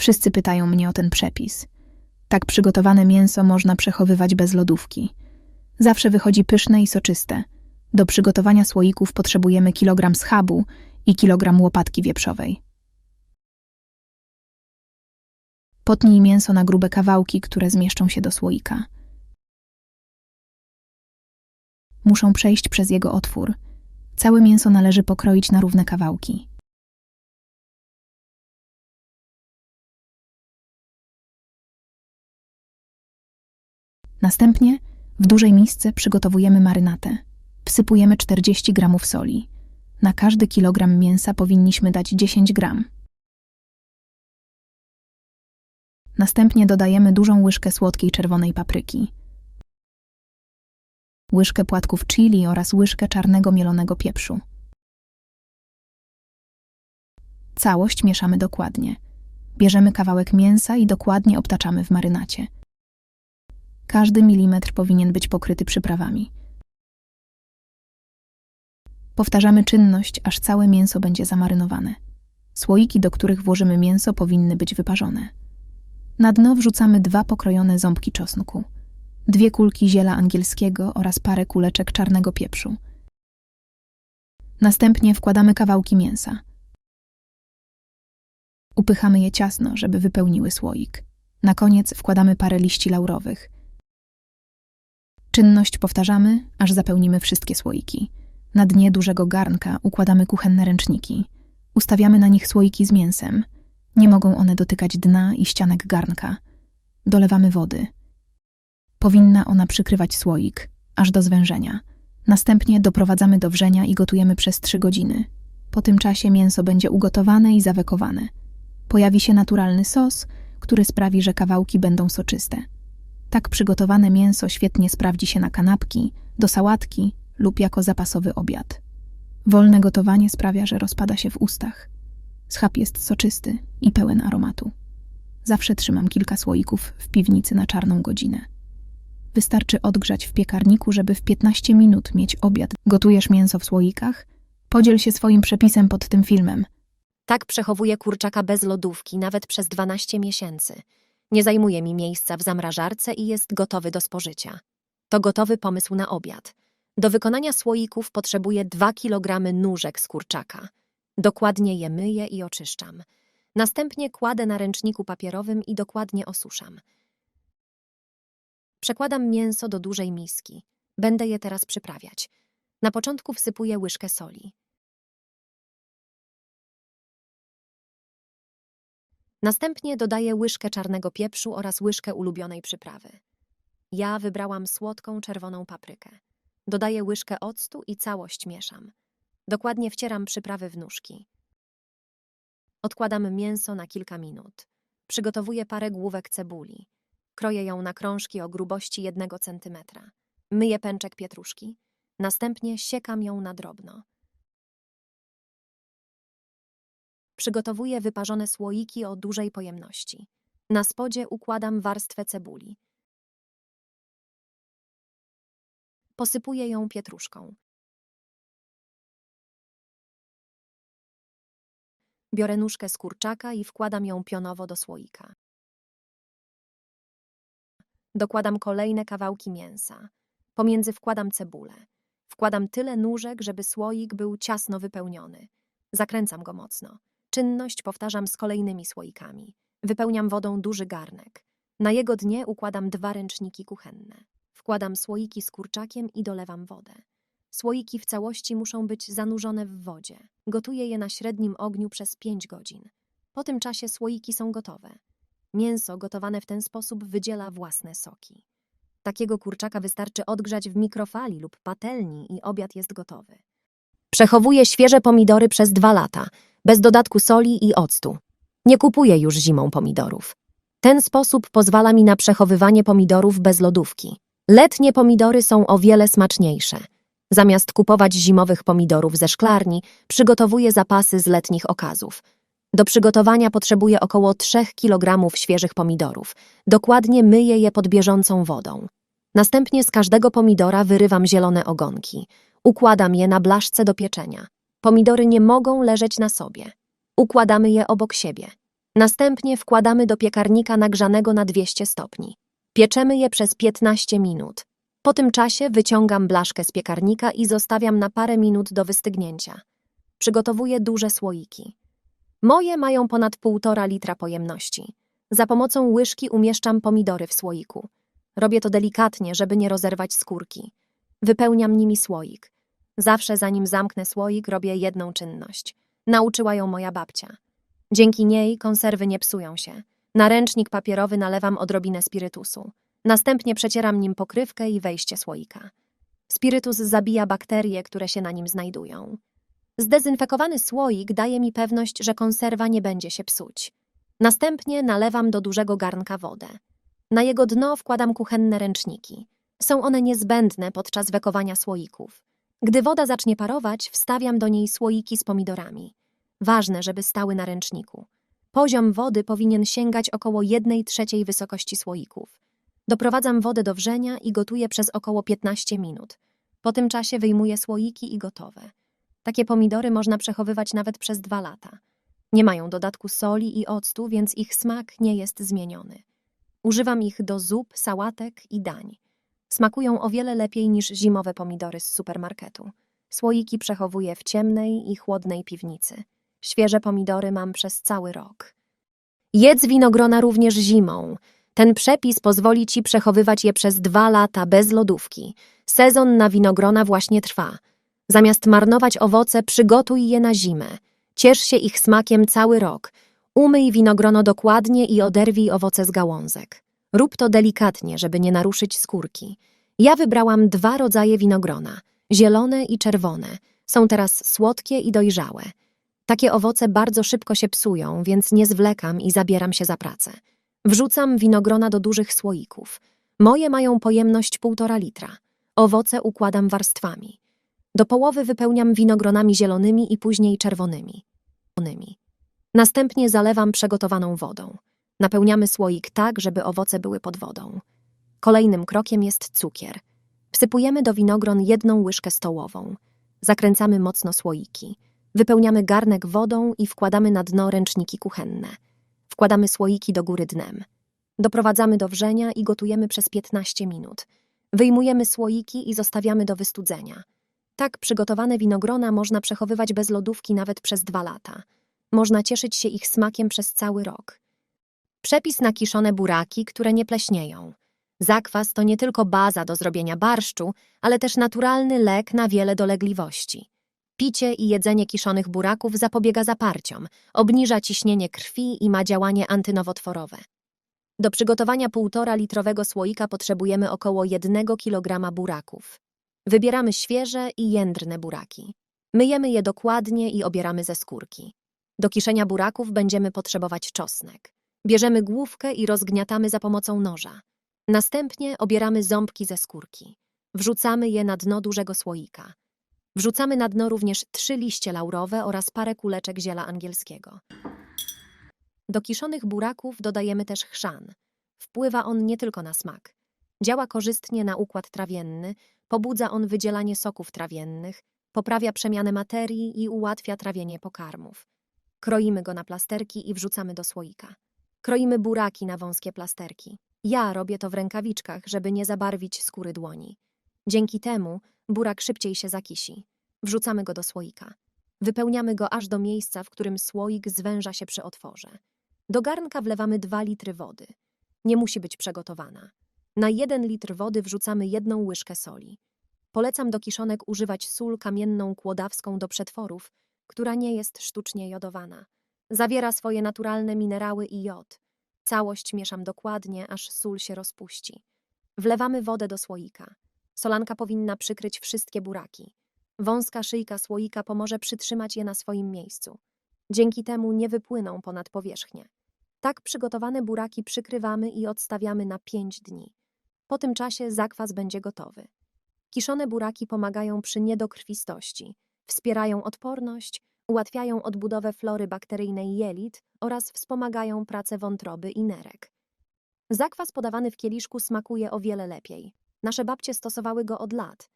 Wszyscy pytają mnie o ten przepis. Tak przygotowane mięso można przechowywać bez lodówki. Zawsze wychodzi pyszne i soczyste. Do przygotowania słoików potrzebujemy kilogram schabu i kilogram łopatki wieprzowej. Potnij mięso na grube kawałki, które zmieszczą się do słoika. Muszą przejść przez jego otwór. Całe mięso należy pokroić na równe kawałki. Następnie w dużej misce przygotowujemy marynatę. Wsypujemy 40 gramów soli. Na każdy kilogram mięsa powinniśmy dać 10 gram. Następnie dodajemy dużą łyżkę słodkiej czerwonej papryki, łyżkę płatków chili oraz łyżkę czarnego mielonego pieprzu. Całość mieszamy dokładnie. Bierzemy kawałek mięsa i dokładnie obtaczamy w marynacie. Każdy milimetr powinien być pokryty przyprawami. Powtarzamy czynność, aż całe mięso będzie zamarynowane. Słoiki, do których włożymy mięso, powinny być wyparzone. Na dno wrzucamy 2 pokrojone ząbki czosnku, 2 kulki ziela angielskiego oraz parę kuleczek czarnego pieprzu. Następnie wkładamy kawałki mięsa. Upychamy je ciasno, żeby wypełniły słoik. Na koniec wkładamy parę liści laurowych. Czynność powtarzamy, aż zapełnimy wszystkie słoiki. Na dnie dużego garnka układamy kuchenne ręczniki. Ustawiamy na nich słoiki z mięsem. Nie mogą one dotykać dna i ścianek garnka. Dolewamy wody. Powinna ona przykrywać słoik, aż do zwężenia. Następnie doprowadzamy do wrzenia i gotujemy przez 3 godziny. Po tym czasie mięso będzie ugotowane i zawekowane. Pojawi się naturalny sos, który sprawi, że kawałki będą soczyste. Tak przygotowane mięso świetnie sprawdzi się na kanapki, do sałatki lub jako zapasowy obiad. Wolne gotowanie sprawia, że rozpada się w ustach. Schab jest soczysty i pełen aromatu. Zawsze trzymam kilka słoików w piwnicy na czarną godzinę. Wystarczy odgrzać w piekarniku, żeby w 15 minut mieć obiad. Gotujesz mięso w słoikach? Podziel się swoim przepisem pod tym filmem. Tak przechowuję kurczaka bez lodówki, nawet przez 12 miesięcy. Nie zajmuje mi miejsca w zamrażarce i jest gotowy do spożycia. To gotowy pomysł na obiad. Do wykonania słoików potrzebuję 2 kg nóżek z kurczaka. Dokładnie je myję i oczyszczam. Następnie kładę na ręczniku papierowym i dokładnie osuszam. Przekładam mięso do dużej miski. Będę je teraz przyprawiać. Na początku wsypuję łyżkę soli. Następnie dodaję łyżkę czarnego pieprzu oraz łyżkę ulubionej przyprawy. Ja wybrałam słodką czerwoną paprykę. Dodaję łyżkę octu i całość mieszam. Dokładnie wcieram przyprawy w nóżki. Odkładam mięso na kilka minut. Przygotowuję parę główek cebuli. Kroję ją na krążki o grubości 1 cm. Myję pęczek pietruszki. Następnie siekam ją na drobno. Przygotowuję wyparzone słoiki o dużej pojemności. Na spodzie układam warstwę cebuli. Posypuję ją pietruszką. Biorę nóżkę z kurczaka i wkładam ją pionowo do słoika. Dokładam kolejne kawałki mięsa. Pomiędzy wkładam cebulę. Wkładam tyle nóżek, żeby słoik był ciasno wypełniony. Zakręcam go mocno. Czynność powtarzam z kolejnymi słoikami. Wypełniam wodą duży garnek. Na jego dnie układam 2 ręczniki kuchenne. Wkładam słoiki z kurczakiem i dolewam wodę. Słoiki w całości muszą być zanurzone w wodzie. Gotuję je na średnim ogniu przez 5 godzin. Po tym czasie słoiki są gotowe. Mięso gotowane w ten sposób wydziela własne soki. Takiego kurczaka wystarczy odgrzać w mikrofali lub patelni i obiad jest gotowy. Przechowuję świeże pomidory przez 2 lata, bez dodatku soli i octu. Nie kupuję już zimą pomidorów. Ten sposób pozwala mi na przechowywanie pomidorów bez lodówki. Letnie pomidory są o wiele smaczniejsze. Zamiast kupować zimowych pomidorów ze szklarni, przygotowuję zapasy z letnich okazów. Do przygotowania potrzebuję około 3 kg świeżych pomidorów. Dokładnie myję je pod bieżącą wodą. Następnie z każdego pomidora wyrywam zielone ogonki. Układam je na blaszce do pieczenia. Pomidory nie mogą leżeć na sobie. Układamy je obok siebie. Następnie wkładamy do piekarnika nagrzanego na 200 stopni. Pieczemy je przez 15 minut. Po tym czasie wyciągam blaszkę z piekarnika i zostawiam na parę minut do wystygnięcia. Przygotowuję duże słoiki. Moje mają ponad 1,5 litra pojemności. Za pomocą łyżki umieszczam pomidory w słoiku. Robię to delikatnie, żeby nie rozerwać skórki. Wypełniam nimi słoik. Zawsze zanim zamknę słoik, robię jedną czynność. Nauczyła ją moja babcia. Dzięki niej konserwy nie psują się. Na ręcznik papierowy nalewam odrobinę spirytusu. Następnie przecieram nim pokrywkę i wejście słoika. Spirytus zabija bakterie, które się na nim znajdują. Zdezynfekowany słoik daje mi pewność, że konserwa nie będzie się psuć. Następnie nalewam do dużego garnka wodę. Na jego dno wkładam kuchenne ręczniki. Są one niezbędne podczas wekowania słoików. Gdy woda zacznie parować, wstawiam do niej słoiki z pomidorami. Ważne, żeby stały na ręczniku. Poziom wody powinien sięgać około 1/3 wysokości słoików. Doprowadzam wodę do wrzenia i gotuję przez około 15 minut. Po tym czasie wyjmuję słoiki i gotowe. Takie pomidory można przechowywać nawet przez 2 lata. Nie mają dodatku soli i octu, więc ich smak nie jest zmieniony. Używam ich do zup, sałatek i dań. Smakują o wiele lepiej niż zimowe pomidory z supermarketu. Słoiki przechowuję w ciemnej i chłodnej piwnicy. Świeże pomidory mam przez cały rok. Jedz winogrona również zimą. Ten przepis pozwoli Ci przechowywać je przez 2 lata bez lodówki. Sezon na winogrona właśnie trwa. Zamiast marnować owoce, przygotuj je na zimę. Ciesz się ich smakiem cały rok. Umyj winogrono dokładnie i oderwij owoce z gałązek. Rób to delikatnie, żeby nie naruszyć skórki. Ja wybrałam 2 rodzaje winogrona, zielone i czerwone. Są teraz słodkie i dojrzałe. Takie owoce bardzo szybko się psują, więc nie zwlekam i zabieram się za pracę. Wrzucam winogrona do dużych słoików. Moje mają pojemność 1,5 litra. Owoce układam warstwami. Do połowy wypełniam winogronami zielonymi i później czerwonymi. Następnie zalewam przegotowaną wodą. Napełniamy słoik tak, żeby owoce były pod wodą. Kolejnym krokiem jest cukier. Wsypujemy do winogron 1 łyżkę stołową. Zakręcamy mocno słoiki. Wypełniamy garnek wodą i wkładamy na dno ręczniki kuchenne. Wkładamy słoiki do góry dnem. Doprowadzamy do wrzenia i gotujemy przez 15 minut. Wyjmujemy słoiki i zostawiamy do wystudzenia. Tak przygotowane winogrona można przechowywać bez lodówki nawet przez 2 lata. Można cieszyć się ich smakiem przez cały rok. Przepis na kiszone buraki, które nie pleśnieją. Zakwas to nie tylko baza do zrobienia barszczu, ale też naturalny lek na wiele dolegliwości. Picie i jedzenie kiszonych buraków zapobiega zaparciom, obniża ciśnienie krwi i ma działanie antynowotworowe. Do przygotowania 1,5-litrowego słoika potrzebujemy około 1 kg buraków. Wybieramy świeże i jędrne buraki. Myjemy je dokładnie i obieramy ze skórki. Do kiszenia buraków będziemy potrzebować czosnek. Bierzemy główkę i rozgniatamy za pomocą noża. Następnie obieramy ząbki ze skórki. Wrzucamy je na dno dużego słoika. Wrzucamy na dno również 3 liście laurowe oraz parę kuleczek ziela angielskiego. Do kiszonych buraków dodajemy też chrzan. Wpływa on nie tylko na smak. Działa korzystnie na układ trawienny, pobudza on wydzielanie soków trawiennych, poprawia przemianę materii i ułatwia trawienie pokarmów. Kroimy go na plasterki i wrzucamy do słoika. Kroimy buraki na wąskie plasterki. Ja robię to w rękawiczkach, żeby nie zabarwić skóry dłoni. Dzięki temu burak szybciej się zakisi. Wrzucamy go do słoika. Wypełniamy go aż do miejsca, w którym słoik zwęża się przy otworze. Do garnka wlewamy 2 litry wody. Nie musi być przegotowana. Na 1 litr wody wrzucamy 1 łyżkę soli. Polecam do kiszonek używać sól kamienną kłodawską do przetworów, która nie jest sztucznie jodowana. Zawiera swoje naturalne minerały i jod. Całość mieszam dokładnie, aż sól się rozpuści. Wlewamy wodę do słoika. Solanka powinna przykryć wszystkie buraki. Wąska szyjka słoika pomoże przytrzymać je na swoim miejscu. Dzięki temu nie wypłyną ponad powierzchnię. Tak przygotowane buraki przykrywamy i odstawiamy na 5 dni. Po tym czasie zakwas będzie gotowy. Kiszone buraki pomagają przy niedokrwistości, wspierają odporność, ułatwiają odbudowę flory bakteryjnej jelit oraz wspomagają pracę wątroby i nerek. Zakwas podawany w kieliszku smakuje o wiele lepiej. Nasze babcie stosowały go od lat.